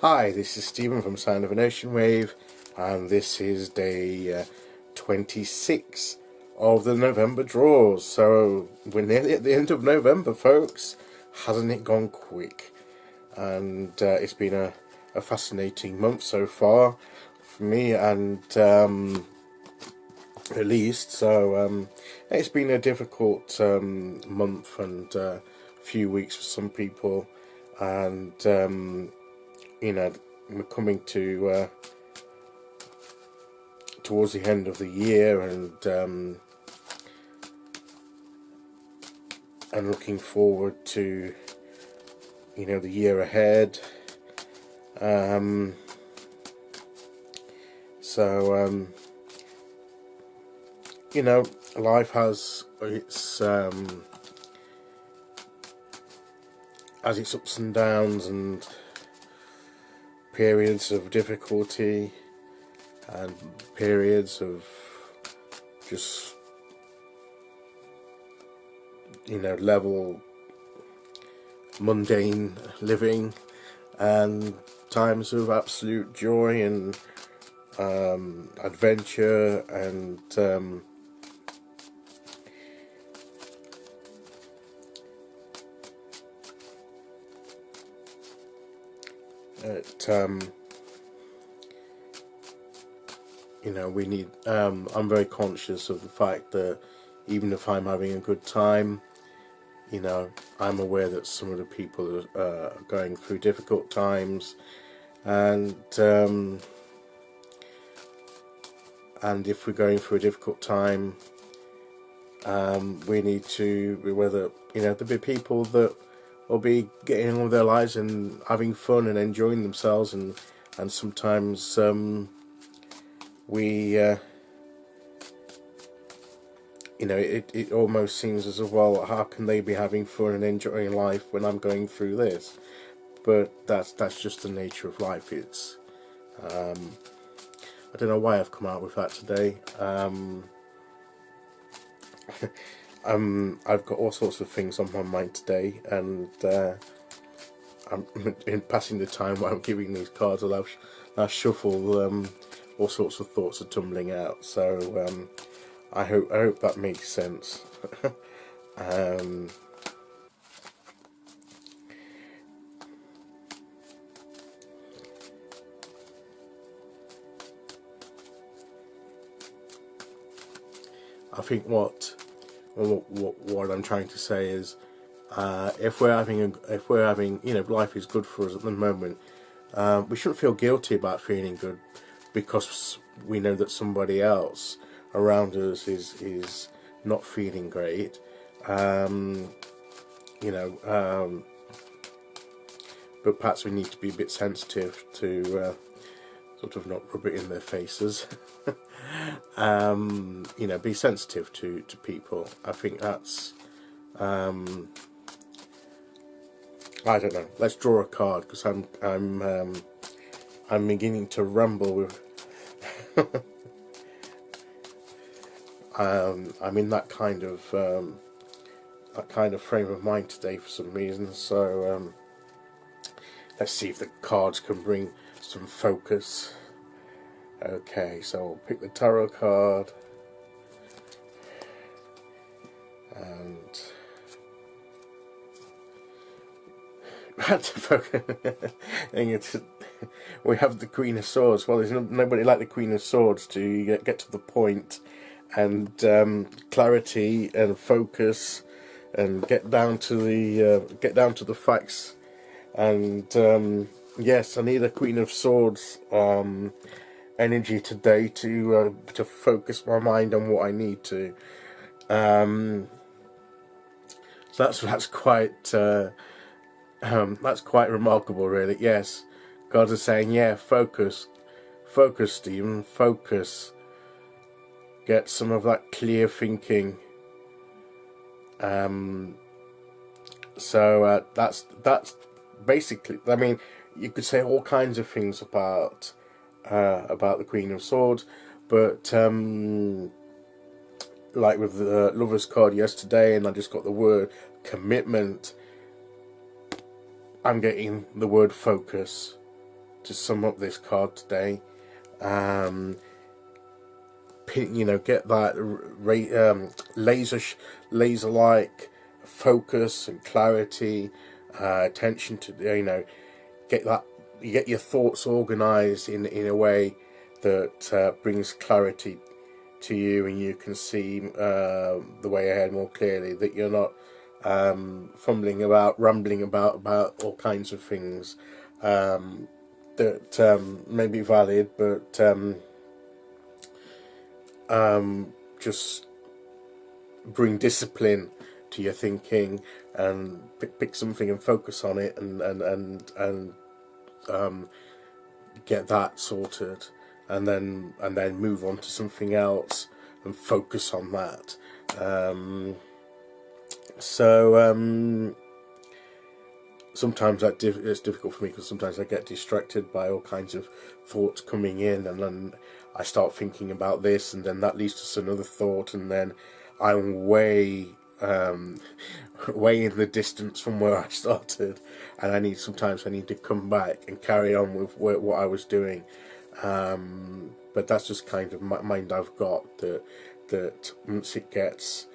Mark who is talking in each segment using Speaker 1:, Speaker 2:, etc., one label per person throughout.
Speaker 1: Hi, this is Stephen from Sound of an Ocean Wave, and this is day 26 of the November draws. So we're nearly at the end of November, folks. Hasn't it gone quick? And it's been a fascinating month so far for me, and at least. So it's been a difficult month and few weeks for some people, and you know, we're coming to towards the end of the year, and looking forward to, you know, the year ahead. So you know, life has its ups and downs, and periods of difficulty and periods of just, you know, level mundane living, and times of absolute joy and adventure, and you know, we need. I'm very conscious of the fact that even if I'm having a good time, you know, I'm aware that some of the people are going through difficult times, and if we're going through a difficult time, we need to be whether, you know, there'll be people that will be getting on with their lives and having fun and enjoying themselves, and sometimes we you know, it almost seems as if, well, how can they be having fun and enjoying life when I'm going through this? But that's just the nature of life. It's I don't know why I've come out with that today. I've got all sorts of things on my mind today, and I'm in passing the time while I'm giving these cards. I'll shuffle. All sorts of thoughts are tumbling out. So I hope that makes sense. I think what I'm trying to say is, if we're having, you know, life is good for us at the moment, we shouldn't feel guilty about feeling good because we know that somebody else around us is not feeling great. You know, but perhaps we need to be a bit sensitive to sort of not rub it in their faces. You know, be sensitive to people. I think that's I don't know. Let's draw a card, because I'm beginning to ramble with. I'm in that kind of frame of mind today for some reason. So let's see if the cards can bring some focus. Okay, so I'll pick the tarot card, and we have the Queen of Swords. Well, there's nobody like the Queen of Swords to get to the point, and clarity and focus, and get down to the facts. And yes, I need a Queen of Swords energy today to focus my mind on what I need to. So that's quite remarkable, really. Yes, God is saying, yeah, focus, Stephen, focus. Get some of that clear thinking. So that's basically. I mean, you could say all kinds of things about the Queen of Swords, but like with the Lover's card yesterday, and I just got the word commitment, I'm getting the word focus. to sum up this card today. You know, get that laser-like focus and clarity, attention to, you know, get your thoughts organized in a way that brings clarity to you, and you can see the way ahead more clearly, that you're not fumbling about, rambling about all kinds of things that may be valid, but just bring discipline to your thinking, and pick something and focus on it, and get that sorted, and then move on to something else and focus on that. Sometimes it's difficult for me, because sometimes I get distracted by all kinds of thoughts coming in, and then I start thinking about this, and then that leads to another thought, and then I'm way in the distance from where I started, and sometimes I need to come back and carry on with what I was doing. But that's just kind of mind I've got, that once it gets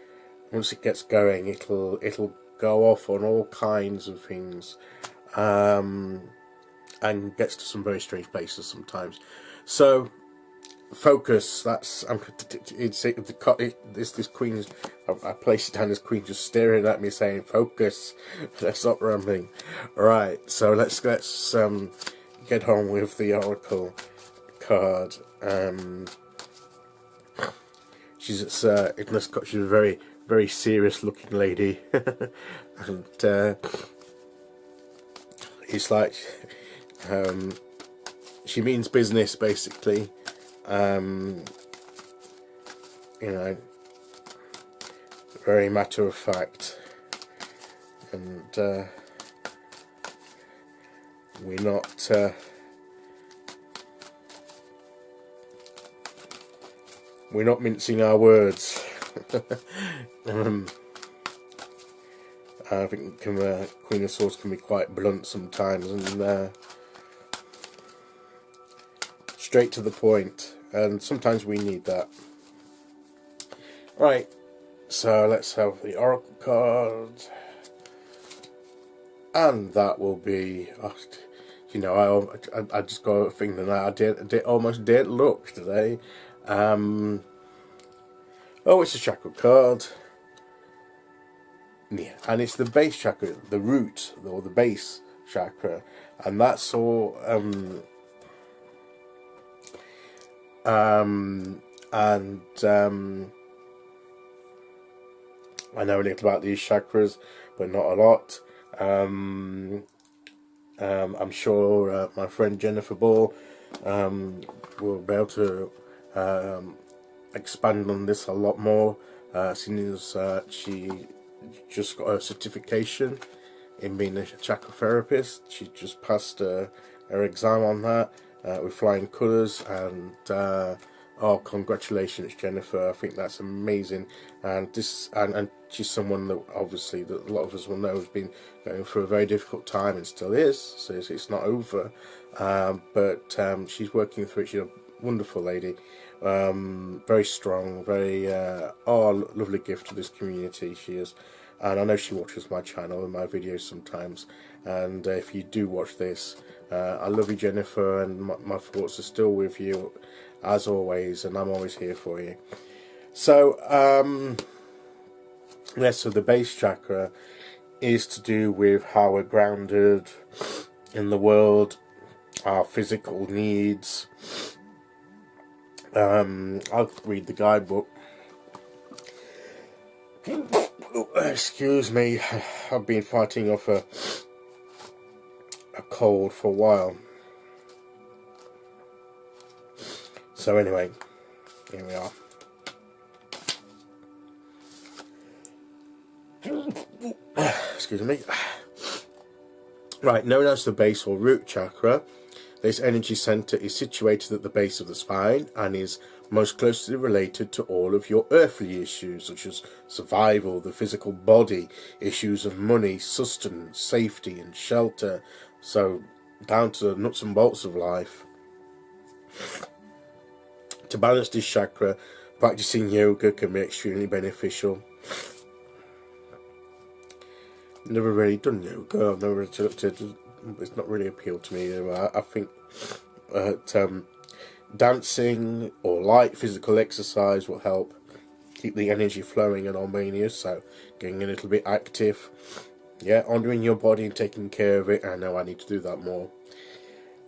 Speaker 1: going, it'll go off on all kinds of things, and gets to some very strange places sometimes. So focus. That's this queen. I place it down. This queen just staring at me, saying, "Focus." Let's stop rambling. Right. So let's get on with the oracle card. She's a very, very serious looking lady, and it's like she means business, basically. You know, very matter of fact, and we're not mincing our words. I think Queen of Swords can be quite blunt sometimes, and straight to the point, and sometimes we need that. Right, so let's have the oracle card, and that will be, you know, I just got a thing that I almost didn't look today. Oh, it's a chakra card. Yeah, and it's the base chakra, the root, or the base chakra, and that's all. I know a little about these chakras, but not a lot. I'm sure my friend Jennifer Ball will be able to expand on this a lot more, seeing as she just got a certification in being a chakra therapist. She just passed her exam on that with flying colours, and oh, congratulations, Jennifer! I think that's amazing, and she's someone that obviously that a lot of us will know has been going through a very difficult time and still is. So it's not over, but she's working through it. She's a wonderful lady, very strong, very lovely gift to this community. She is, and I know she watches my channel and my videos sometimes. And if you do watch this, I love you, Jennifer, and my thoughts are still with you as always, and I'm always here for you. So so the base chakra is to do with how we're grounded in the world, our physical needs. I'll read the guidebook. Excuse me, I've been fighting off a cold for a while. So anyway, here we are. Excuse me. Right, known as the base or root chakra, this energy center is situated at the base of the spine and is most closely related to all of your earthly issues, such as survival, the physical body, issues of money, sustenance, safety and shelter. So down to the nuts and bolts of life. To balance this chakra, practicing yoga can be extremely beneficial. Never really done yoga. I've never attempted. It's not really appealed to me. I think dancing or light physical exercise will help keep the energy flowing and harmonious. So getting a little bit active, yeah, honouring your body and taking care of it. I know I need to do that more.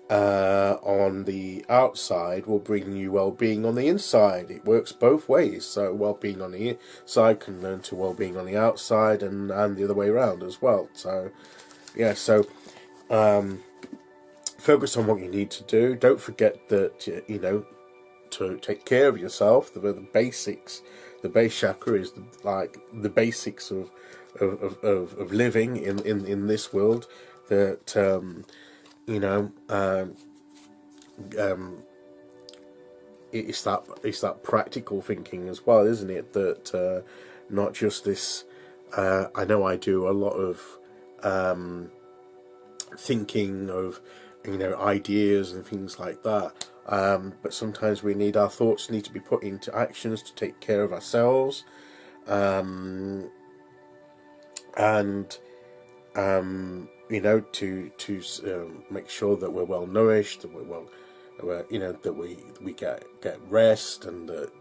Speaker 1: On the outside will bring you well-being on the inside. It works both ways. So well-being on the inside can learn to well-being on the outside, and the other way around as well. So yeah, so focus on what you need to do. Don't forget that, you know, to take care of yourself. The basics. The base chakra is like the basics of living in this world. That you know, it's that practical thinking as well, isn't it? That not just this. I know I do a lot of thinking of, you know, ideas and things like that. But sometimes our thoughts need to be put into actions to take care of ourselves, and you know, to make sure that we're well nourished, that you know, that we get rest, and that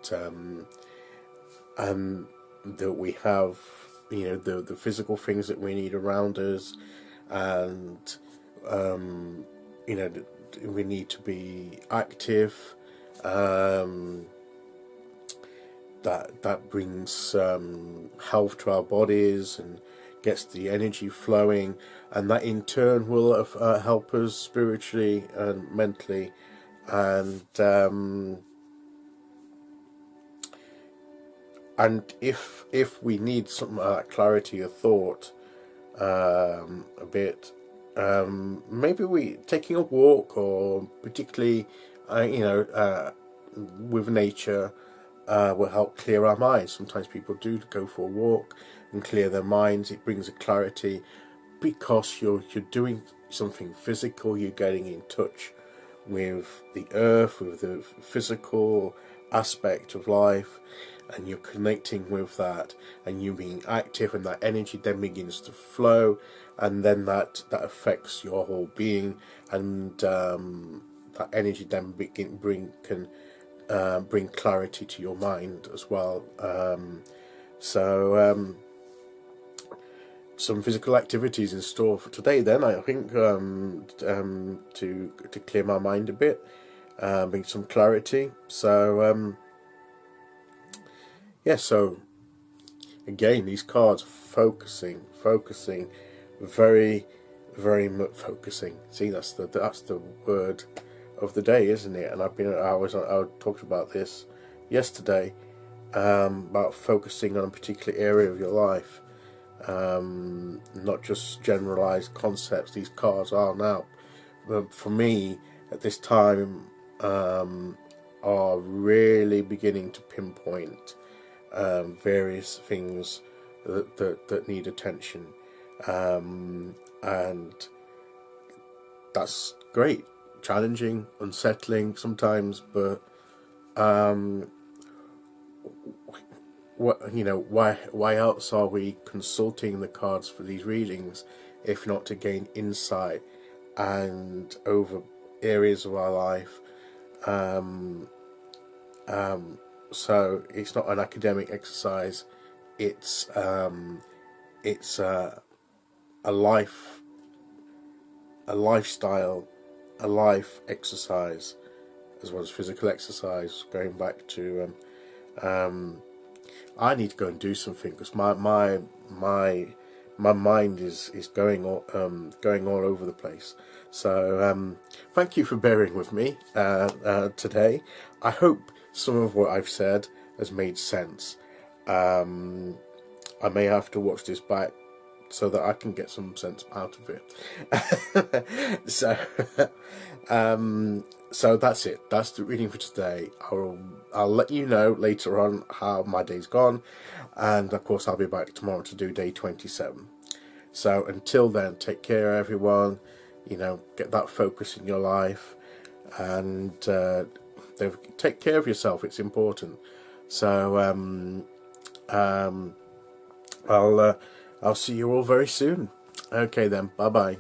Speaker 1: we have, you know, the physical things that we need around us, and you know, we need to be active. That brings health to our bodies and gets the energy flowing, and that in turn will help us spiritually and mentally, and if we need some clarity of thought, a bit, maybe taking a walk, or particularly you know, with nature, will help clear our minds. Sometimes people do go for a walk and clear their minds. It brings a clarity because you're doing something physical. You're getting in touch with the earth, with the physical aspect of life, and you're connecting with that, and you being active, and that energy then begins to flow, and then that affects your whole being, and that energy then can bring clarity to your mind as well. So some physical activities in store for today then, I think, to clear my mind a bit, bring some clarity. So yeah, so again, these cards focusing, very much focusing. See, that's the word of the day, isn't it? And I talked about this yesterday, about focusing on a particular area of your life, not just generalized concepts. These cards are now, for me at this time, are really beginning to pinpoint various things that need attention, and that's great. Challenging, unsettling sometimes, but what, you know, why else are we consulting the cards for these readings if not to gain insight and over areas of our life? So it's not an academic exercise. It's a lifestyle, a life exercise, as well as physical exercise. Going back to I need to go and do something, because my mind is going all over the place. So thank you for bearing with me today. I hope some of what I've said has made sense. I may have to watch this back so that I can get some sense out of it. So that's it. That's the reading for today. I'll let you know later on how my day's gone, and of course I'll be back tomorrow to do day 27. So until then, take care everyone. you know, get that focus in your life, and take care of yourself. It's important. So I'll see you all very soon. Okay then, bye bye.